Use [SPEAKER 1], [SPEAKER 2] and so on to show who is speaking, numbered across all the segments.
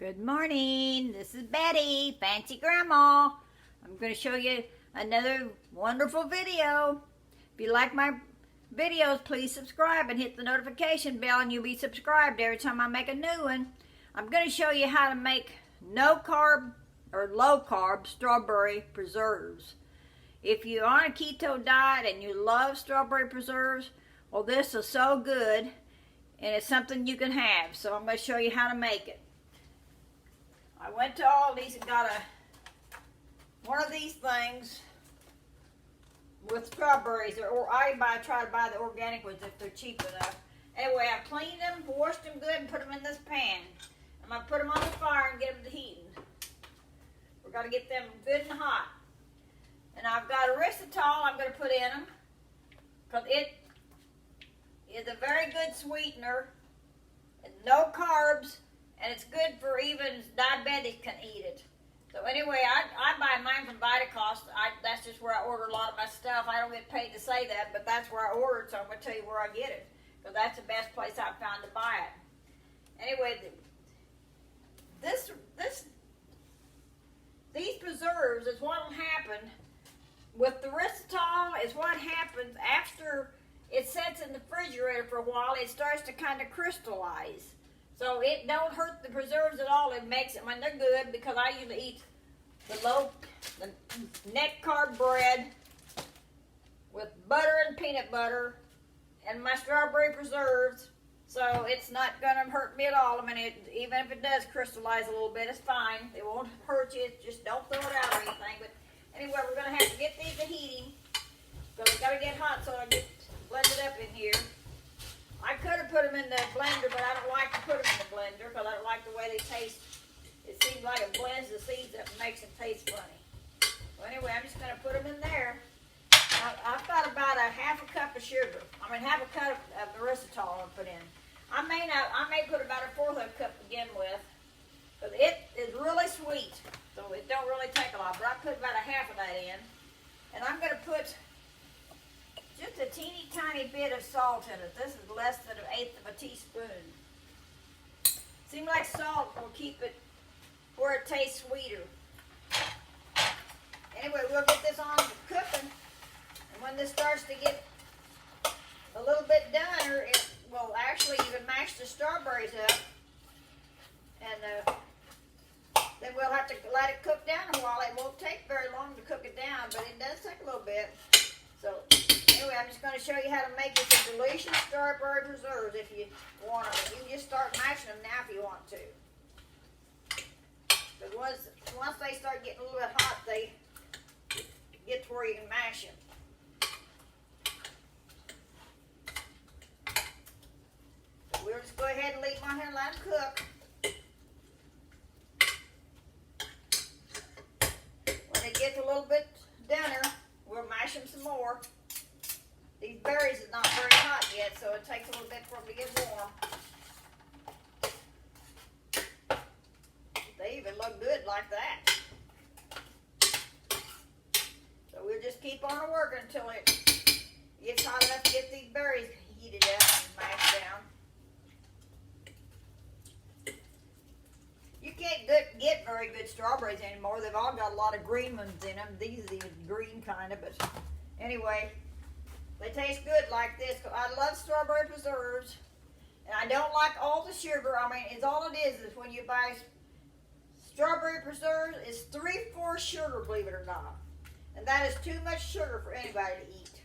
[SPEAKER 1] Good morning, this is Betty, Fancy Grandma. I'm going to show you another wonderful video. If you like my videos, please subscribe and hit the notification bell and you'll be subscribed every time I make a new one. I'm going to show you how to make no carb or low carb strawberry preserves. If you're on a keto diet and you love strawberry preserves, well, this is so good and it's something you can have. So I'm going to show you how to make it. I went to Aldi's and got one of these things with strawberries, or I try to buy the organic ones if they're cheap enough. Anyway, I cleaned them, washed them good, and put them in this pan. I'm going to put them on the fire and get them to heating. We're going to get them good and hot. And I've got erythritol I'm going to put in them, because it is a very good sweetener, and no carbs, and it's good for even diabetics can eat it. So anyway, I buy mine from Vitacost. That's just where I order a lot of my stuff. I don't get paid to say that, but that's where I order it, so I'm going to tell you where I get it. Because that's the best place I've found to buy it. Anyway, these preserves is what will happen with the erythritol. Is what happens after it sits in the refrigerator for a while. It starts to kind of crystallize. So it don't hurt the preserves at all. It makes it when they're good, because I usually eat the net carb bread with butter and peanut butter and my strawberry preserves. So it's not going to hurt me at all. I mean, even if it does crystallize a little bit, it's fine. It won't hurt you. Just don't throw it out or anything. But anyway, we're going to have to get these to heating. So we got to get hot so I get blended up in here. I could have put them in the blender, but I don't like to put them in the blender because I don't like the way they taste. It seems like it blends the seeds up and makes them taste funny. Well, anyway, I'm just going to put them in there. I've got about half a cup of sugar. Half a cup of erythritol I'll put in. I may put about a fourth of a cup to begin with, but it is really sweet, so it don't really take a lot. But I put about a half of that in, and I'm going to put just a teeny tiny bit of salt in it. This is less than 1/8 of a teaspoon. Seems like salt will keep it where it tastes sweeter. Anyway, we'll get this on cooking, and when this starts to get a little bit doner, actually you can mash the strawberries up, and then we'll have to let it cook down a while. It won't take very long to cook it down, but it does take a little bit. So anyway, I'm just going to show you how to make this a delicious strawberry preserves if you want them. You can just start mashing them now if you want to. But once they start getting a little bit hot, they get to where you can mash them. So we'll just go ahead and leave them on here and let them cook. When they get a little bit doner, we'll mash them some more. These berries is not very hot yet, so it takes a little bit for them to get warm. They even look good like that. So we'll just keep on working until it gets hot enough to get these berries heated up and mashed down. You can't get very good strawberries anymore. They've all got a lot of green ones in them. These are the green kind of, but anyway, they taste good like this. I love strawberry preserves, and I don't like all the sugar. It's all it is when you buy strawberry preserves, it's 3/4 sugar, believe it or not. And that is too much sugar for anybody to eat.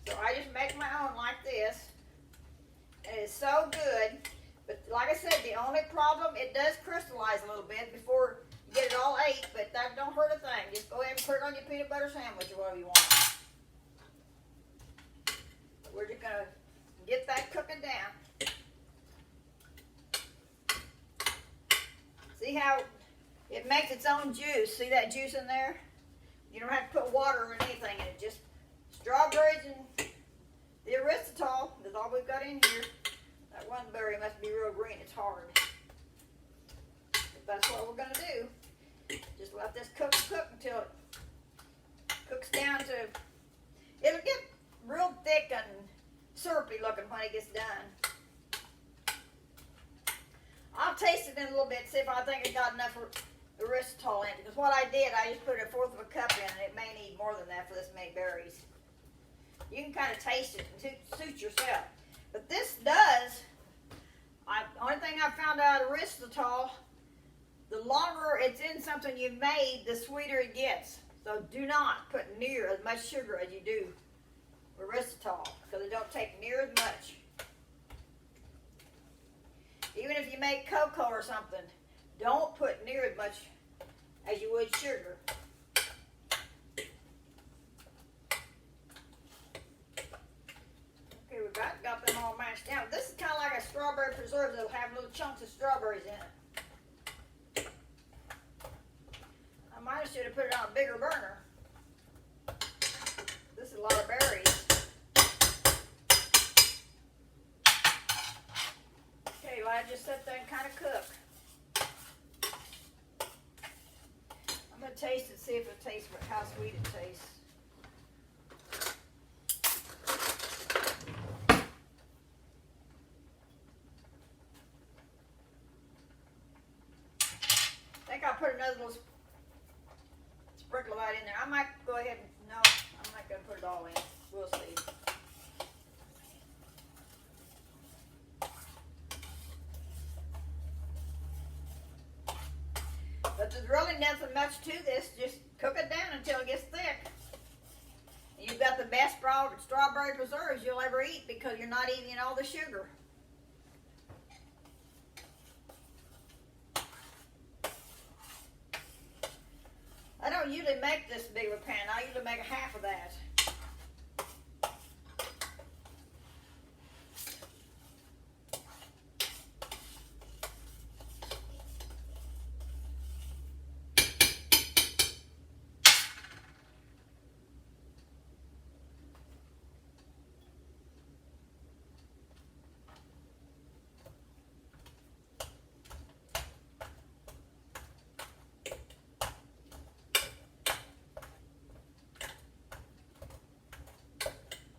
[SPEAKER 1] So I just make my own like this, and it's so good. But like I said, the only problem, it does crystallize a little bit before you get it all ate, but that don't hurt a thing. Just go ahead and put it on your peanut butter sandwich or whatever you want. But we're just going to get that cooking down. See how it makes its own juice? See that juice in there? You don't have to put water or anything in it. Just strawberries and the erythritol is all we've got in here. That one berry must be real green. It's hard. But that's what we're going to do. Just let this cook until it cooks down to... It'll get real thick and syrupy looking when it gets done. I'll taste it in a little bit, see if I think it got enough erythritol in it. Because what I did, I just put 1/4 of a cup in, and it may need more than that for this many berries. You can kind of taste it and suit yourself. But this does, only thing I found out erythritol, the longer it's in something you've made, the sweeter it gets. So do not put near as much sugar as you do erythritol, because it don't take near as much. Even if you make cocoa or something, don't put near as much as you would sugar. Okay, we got them all mashed down. This is kind of like a strawberry preserve that'll have little chunks of strawberries in it. I might have should have put it on a bigger burner. This is a lot of berries. Okay, well, I just set that and kind of cook. I'm going to taste it, see if it tastes, how sweet it tastes. I think I'll put another little sprinkle of that in there. I might go ahead and, no, I'm not going to put it all in. We'll see. But there's really nothing much to this. Just cook it down until it gets thick. And you've got the best strawberry preserves you'll ever eat because you're not eating all the sugar. I don't usually make this big of a pan. I usually make 1/2 of that.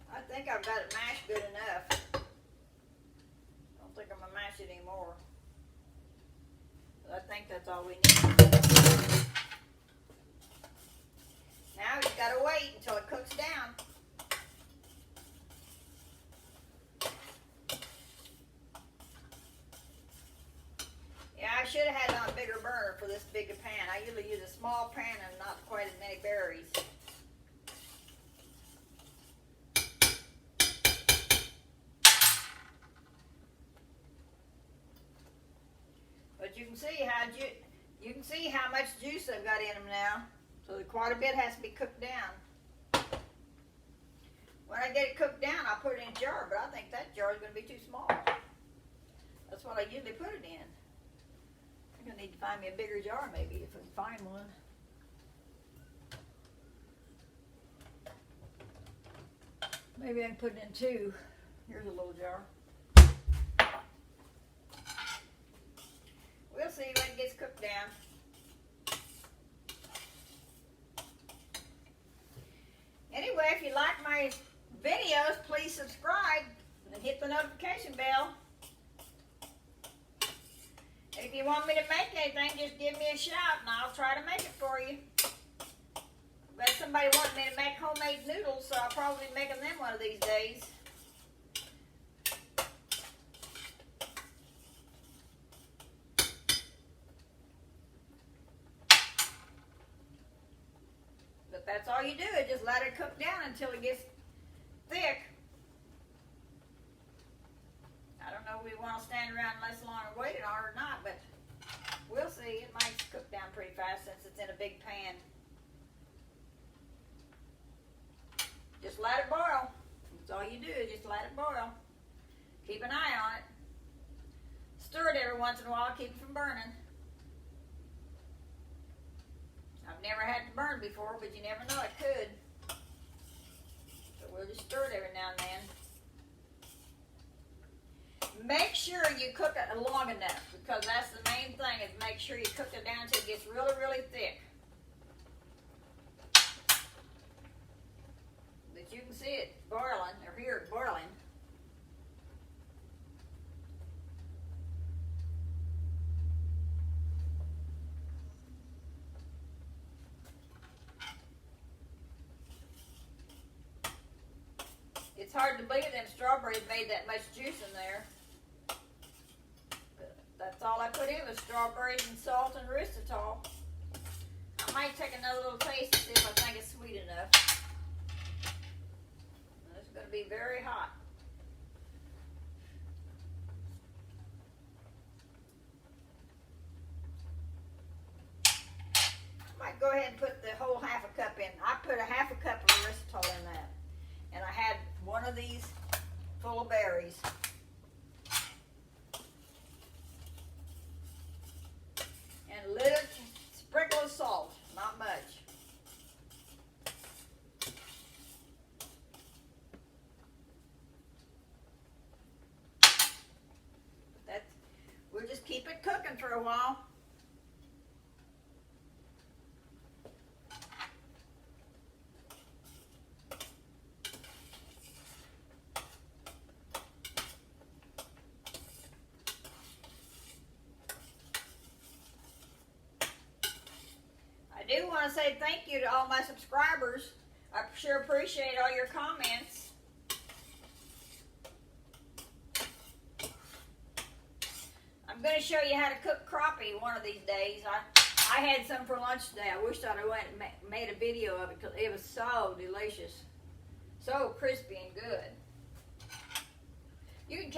[SPEAKER 1] I think I've got it mashed good enough. I don't think I'm going to mash it anymore. But I think that's all we need. Now you've got to wait until it cooks down. Yeah, I should have had it on a bigger burner for this big a pan. I usually use a small pan and not quite as many berries. But you can see how much juice I've got in them now. So quite a bit has to be cooked down. When I get it cooked down, I'll put it in a jar, but I think that jar is going to be too small. That's what I usually put it in. I'm going to need to find me a bigger jar maybe if I can find one. Maybe I can put it in 2. Here's a little jar. We'll see when it gets cooked down. Anyway, if you like my videos, please subscribe and hit the notification bell. And if you want me to make anything, just give me a shout and I'll try to make it for you. But somebody wanted me to make homemade noodles, so I'll probably be making them one of these days. But that's all you do, is just let it cook down until it gets thick. I don't know if we want to stand around less long and wait on it or not, but we'll see. It might cook down pretty fast since it's in a big pan. Just let it boil. That's all you do, is just let it boil. Keep an eye on it. Stir it every once in a while, keep it from burning. I've never had it burn before, but you never know, it could. So we'll just stir it every now and then. Make sure you cook it long enough, because that's the main thing, is make sure you cook it down until it gets really, really thick. But you can see it boiling, or hear it boiling. It's hard to believe them strawberries made that much juice in there. But that's all I put in was strawberries and salt and erythritol. I might take another little taste to see if I think it's sweet enough. It's going to be very hot. I might go ahead and put the whole half a cup in. I put a half a cup of erythritol in that. And I had one of these full of berries. And a little sprinkle of salt, not much. We'll just keep it cooking for a while. I do want to say thank you to all my subscribers. I sure appreciate all your comments. I'm going to show you how to cook crappie one of these days. I had some for lunch today. I wished I'd have went and made a video of it because it was so delicious. So crispy and good. You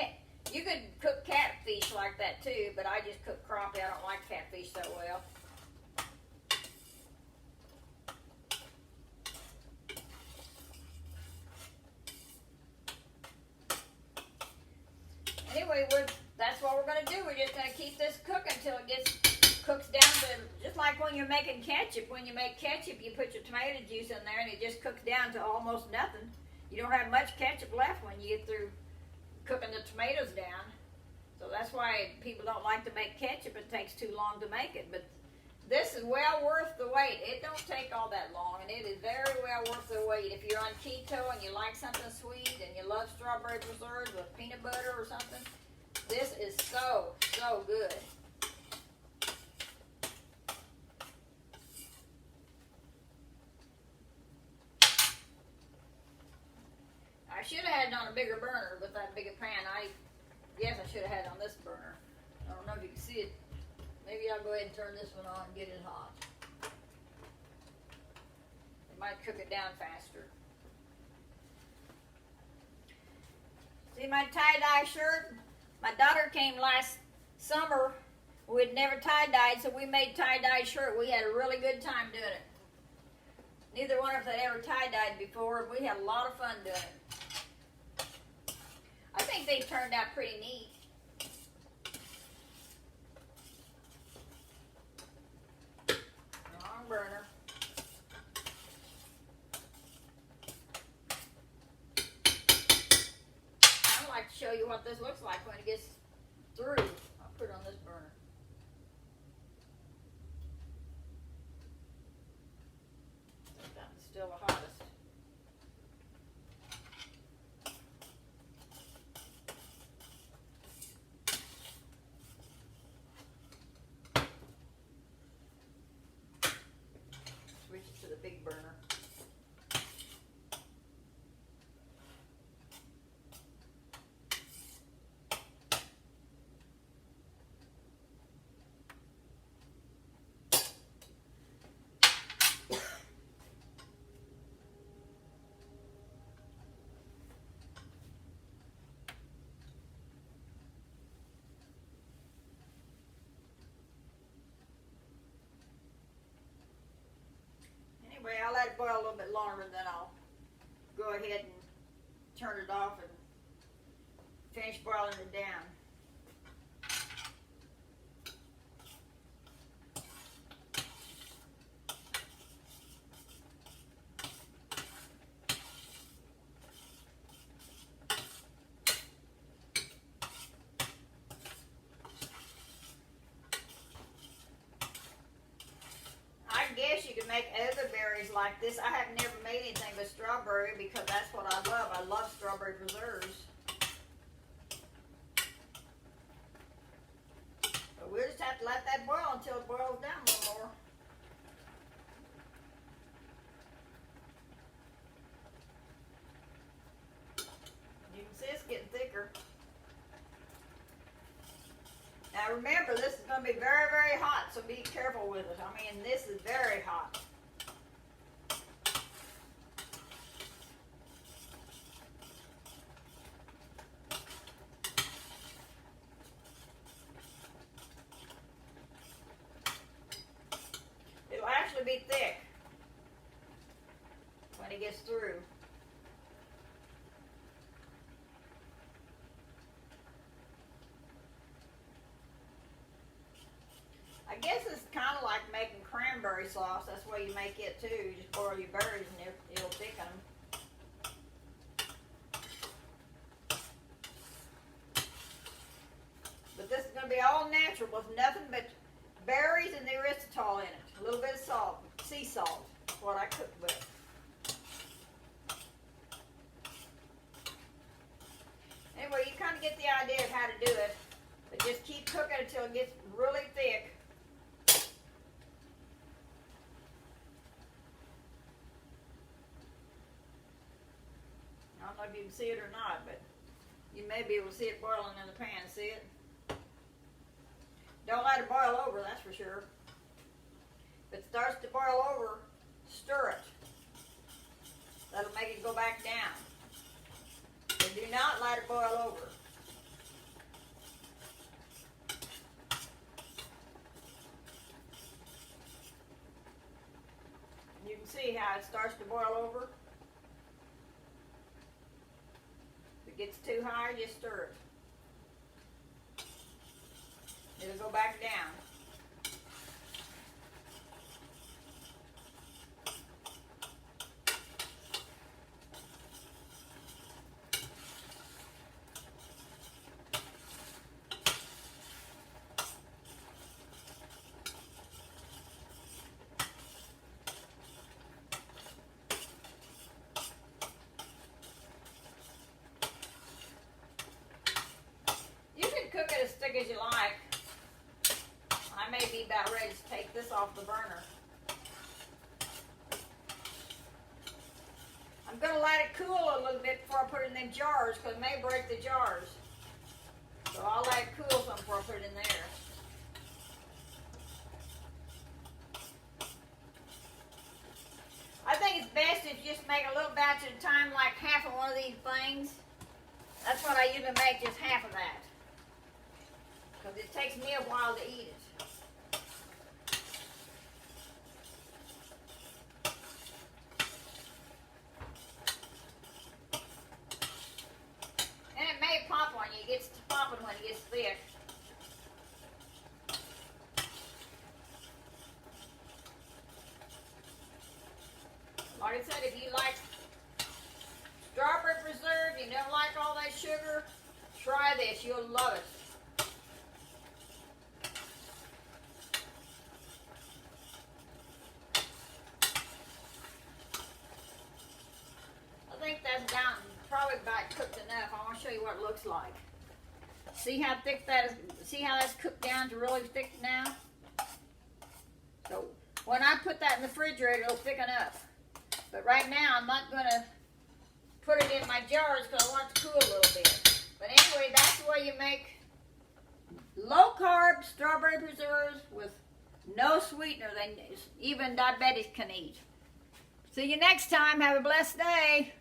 [SPEAKER 1] could cook catfish like that too, but I just cook crappie. I don't like catfish so well. Anyway, that's what we're going to do. We're just going to keep this cooking until it cooks down to, just like when you're making ketchup. When you make ketchup, you put your tomato juice in there and it just cooks down to almost nothing. You don't have much ketchup left when you get through cooking the tomatoes down. So that's why people don't like to make ketchup. It takes too long to make it. But this is well worth the wait. It don't take all that long, and it is very well worth the wait. If you're on keto and you like something sweet and you love strawberry preserves with peanut butter or something, this is so, so good. I should have had it on a bigger burner with that bigger pan. Yes, I should have had it on this burner. I don't know if you can see it. Maybe I'll go ahead and turn this one on and get it hot. It might cook it down faster. See my tie-dye shirt? My daughter came last summer. We'd never tie-dyed, so we made tie-dye shirt. We had a really good time doing it. Neither one of us had ever tie-dyed before, and we had a lot of fun doing it. I think they turned out pretty neat. Wrong burner. I'd like to show you what this looks like when it gets through. I'll put it on this burner. That's still the hottest. Switch it to the big burner. Anyway, I'll let it boil a little bit longer, and then I'll go ahead and turn it off and finish boiling it down. I guess you could make other berries like this. I have never made anything but strawberry because that's what I love. I love strawberry preserves. But we'll just have to let that boil until it boils down a little more. going to be very, very hot, so be careful with it. I mean, this is very hot. It'll actually be thick when it gets through. I guess it's kind of like making cranberry sauce. That's the way you make it too. You just boil your berries and it'll thicken them. But this is going to be all natural with nothing but berries and the erythritol in it. A little bit of salt, sea salt. That's what I cooked with. Anyway, you kind of get the idea of how to do it. But just keep cooking until it gets really thick. I don't know if you can see it or not, but you may be able to see it boiling in the pan. See it? Don't let it boil over, that's for sure. If it starts to boil over, stir it. That'll make it go back down. But do not let it boil over. You can see how it starts to boil over. If it gets too high, just stir it. It'll go back down. You can cook it as thick as you like. I may be about ready to take this off the burner. I'm going to let it cool a little bit before I put it in them jars because it may break the jars. So I'll let it cool some before I put it in there. I think it's best if you just make a little batch at a time, like half of one of these things. That's what I usually make, just half of that. Because it takes me a while to eat it. And it may pop on you. It gets to popping when it gets thick. Like I said, if you like strawberry preserve, you don't like all that sugar, try this. You'll love it. I think that's down, probably about cooked enough. I want to show you what it looks like. See how thick that is? See how that's cooked down to really thick now? So when I put that in the refrigerator, it'll thicken up. But right now, I'm not going to put it in my jars because I want it to cool a little bit. But anyway, that's the way you make low-carb strawberry preserves with no sweetener that even diabetics can eat. See you next time. Have a blessed day.